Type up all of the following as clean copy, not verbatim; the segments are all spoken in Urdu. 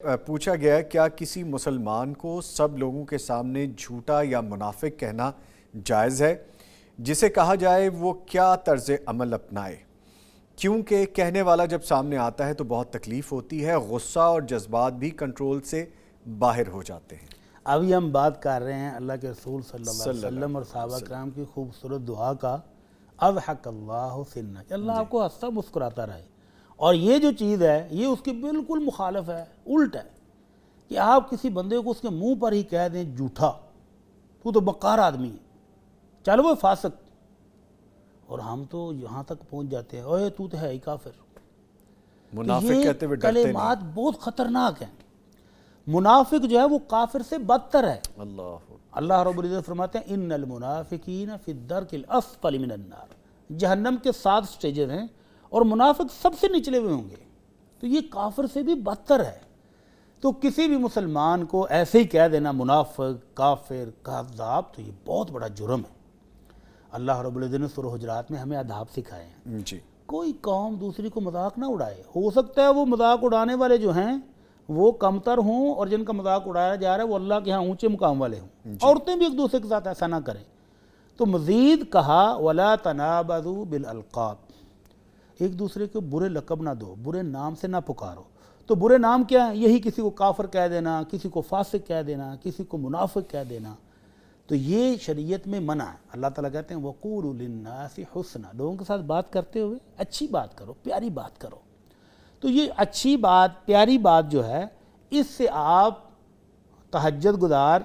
پوچھا گیا کیا کسی مسلمان کو سب لوگوں کے سامنے جھوٹا یا منافق کہنا جائز ہے؟ جسے کہا جائے وہ کیا طرز عمل اپنائے؟ کیونکہ کہنے والا جب سامنے آتا ہے تو بہت تکلیف ہوتی ہے، غصہ اور جذبات بھی کنٹرول سے باہر ہو جاتے ہیں۔ ابھی ہم بات کر رہے ہیں اللہ کے رسول صلی اللہ علیہ وسلم اور صحابہ کرام کی خوبصورت دعا کا، اضحک اللہ سنہ، کہ اللہ آپ کو ہنستا مسکراتا رہے۔ اور یہ جو چیز ہے یہ اس کی بالکل مخالف ہے، الٹ ہے کہ آپ کسی بندے کو اس کے منہ پر ہی کہہ دیں جھوٹا، تو مکار آدمی ہے، چلو وہ فاسق، اور ہم تو یہاں تک پہنچ جاتے ہیں اوے تو ہے ہی کافر۔ منافق کہتے ہوئے ڈرتے نہیں۔ کلمات بہت خطرناک ہیں۔ منافق جو ہے وہ کافر سے بدتر ہے۔ اللہ رب العزت فرماتے ہیں ان المنافقین فی الدرک الاسفل من النار، جہنم کے 7 سٹیجز ہیں اور منافق سب سے نچلے ہوئے ہوں گے، تو یہ کافر سے بھی بدتر ہے۔ تو کسی بھی مسلمان کو ایسے ہی کہہ دینا منافق، کافر، کذاب، تو یہ بہت بڑا جرم ہے۔ اللہ رب العزت نے سورہ حجرات میں ہمیں آداب سکھائے ہیں۔ جی، کوئی قوم دوسری کو مذاق نہ اڑائے۔ ہو سکتا ہے وہ مذاق اڑانے والے جو ہیں وہ کمتر ہوں اور جن کا مذاق اڑایا جا رہا ہے وہ اللہ کے ہاں اونچے مقام والے ہوں۔ عورتیں بھی ایک دوسرے کے ساتھ ایسا نہ کریں۔ تو مزید کہا وَلَا تَنَابَذُوا بِالْأَلْقَابِ، ایک دوسرے کو برے لقب نہ دو، برے نام سے نہ پکارو۔ تو برے نام کیا ہیں؟ یہی کسی کو کافر کہہ دینا، کسی کو فاسق کہہ دینا، کسی کو منافق کہہ دینا، تو یہ شریعت میں منع ہے۔ اللہ تعالیٰ کہتے ہیں وَقُولُوا لِلنَّاسِ حُسْنًا، لوگوں کے ساتھ بات کرتے ہوئے اچھی بات کرو، پیاری بات کرو۔ تو یہ اچھی بات، پیاری بات جو ہے، اس سے آپ تہجد گزار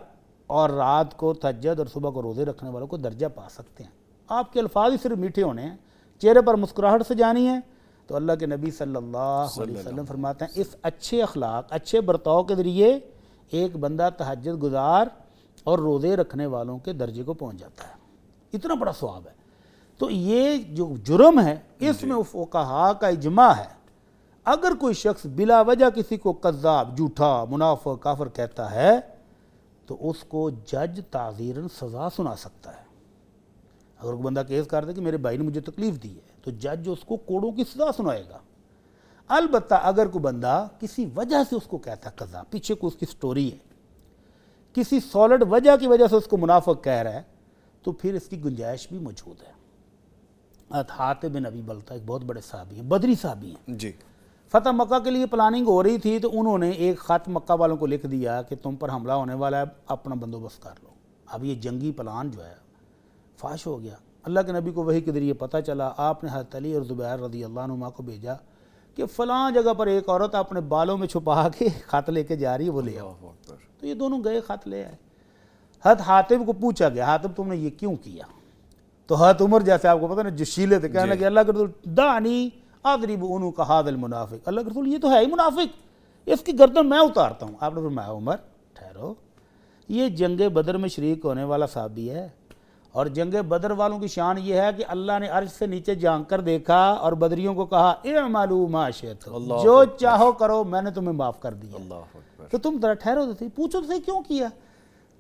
اور رات کو تہجد اور صبح کو روزے رکھنے والوں کو درجہ پا سکتے ہیں۔ آپ کے الفاظ ہی صرف میٹھے ہونے ہیں، چہرے پر مسکراہٹ سے جانی ہے، تو اللہ کے نبی صلی اللہ علیہ وسلم فرماتے ہیں اس اچھے اخلاق، اچھے برتاؤ کے ذریعے ایک بندہ تہجد گزار اور روزے رکھنے والوں کے درجے کو پہنچ جاتا ہے۔ اتنا بڑا ثواب ہے۔ تو یہ جو جرم ہے اس میں فقہاء کا اجماع ہے، اگر کوئی شخص بلا وجہ کسی کو کذاب، جھوٹا، منافق، کافر کہتا ہے تو اس کو جج تعزیراً سزا سنا سکتا ہے۔ اگر کوئی بندہ کیس کر دے کہ میرے بھائی نے مجھے تکلیف دی ہے تو جج اس کو کوڑوں کی سزا سنائے گا۔ البتہ اگر کوئی بندہ کسی وجہ سے اس کو کہتا ہے کذاب، پیچھے کو اس کی سٹوری ہے، کسی سالڈ وجہ کی وجہ سے اس کو منافق کہہ رہا ہے، تو پھر اس کی گنجائش بھی موجود ہے۔ حاتب بن ابی بلتہ ایک بہت بڑے صحابی ہیں، بدری صحابی ہیں۔ جی، فتح مکہ کے لیے پلاننگ ہو رہی تھی تو انہوں نے ایک خط مکہ والوں کو لکھ دیا کہ تم پر حملہ ہونے والا ہے، اپنا بندوبست کر لو۔ اب یہ جنگی پلان جو ہے فاش ہو گیا۔ اللہ کے نبی کو وحی کے ذریعے پتہ چلا، آپ نے حضرت علی اور زبیر رضی اللہ عنہما کو بھیجا کہ فلاں جگہ پر ایک عورت اپنے بالوں میں چھپا کے خط لے کے جا رہی ہے، وہ لے آؤ۔ تو یہ دونوں گئے، خط لے آئے۔ حضرت حاتب کو پوچھا گیا حاتب تم نے یہ کیوں کیا؟ تو حضرت عمر جیسے آپ کو پتہ نا جشیلے تھے، کہنے لگے اللہ کے رسول دعنی اضرب عنق ھذا المنافق، اللہ کے رسول یہ تو ہے ہی منافق، اس کی گردن میں اتارتا ہوں۔ آپ نے فرمایا عمر ٹھہرو، یہ جنگ بدر میں شریک ہونے والا صحابی ہے، اور جنگ بدر والوں کی شان یہ ہے کہ اللہ نے عرش سے نیچے جھانک کر دیکھا اور بدریوں کو کہا اعملوا ما شئتم، جو چاہو کرو، میں نے تمہیں معاف کر دیا۔ تو تم ذرا ٹھہرو تو صحیح، پوچھو تو صحیح کیوں کیا؟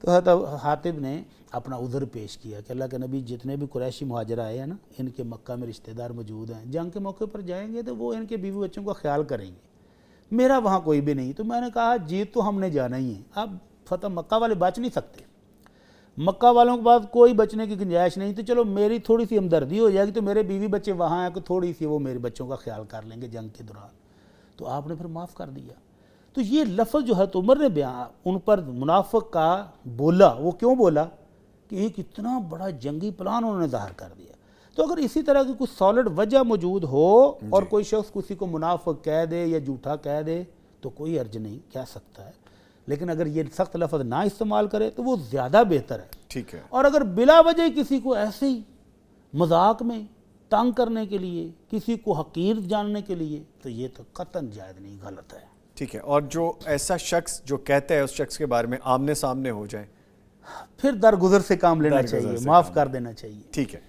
تو حضرت حاتب نے اپنا عذر پیش کیا کہ اللہ کے نبی جتنے بھی قریشی مہاجر آئے ہیں نا، ان کے مکہ میں رشتہ دار موجود ہیں، جنگ کے موقع پر جائیں گے تو وہ ان کے بیوی بچوں کا خیال کریں گے، میرا وہاں کوئی بھی نہیں۔ تو میں نے کہا جیت تو ہم نے جانا ہی ہے، اب فتح مکہ والے بچ نہیں سکتے، مکہ والوں کے بعد کوئی بچنے کی گنجائش نہیں، تو چلو میری تھوڑی سی ہمدردی ہو جائے گی تو میرے بیوی بچے وہاں ہیں کہ تھوڑی سی وہ میرے بچوں کا خیال کر لیں گے جنگ کے دوران۔ تو آپ نے پھر معاف کر دیا۔ تو یہ لفظ جو حضرت عمر نے بیان ان پر منافق کا بولا، وہ کیوں بولا کہ ایک اتنا بڑا جنگی پلان انہوں نے ظاہر کر دیا۔ تو اگر اسی طرح کی کچھ سالڈ وجہ موجود ہو اور کوئی شخص کسی کو منافق کہہ دے یا جھوٹا کہہ دے تو کوئی حرج نہیں، کہہ سکتا ہے، لیکن اگر یہ سخت لفظ نہ استعمال کرے تو وہ زیادہ بہتر ہے۔ ٹھیک ہے۔ اور اگر بلا وجہ کسی کو ایسے ہی مذاق میں تنگ کرنے کے لیے، کسی کو حقیر جاننے کے لیے، تو یہ تو قطعاً جائز نہیں، غلط ہے۔ ٹھیک ہے، اور جو ایسا شخص جو کہتا ہے اس شخص کے بارے میں آمنے سامنے ہو جائیں، پھر درگزر سے کام لینا چاہیے، معاف کر دینا چاہیے۔ ٹھیک ہے۔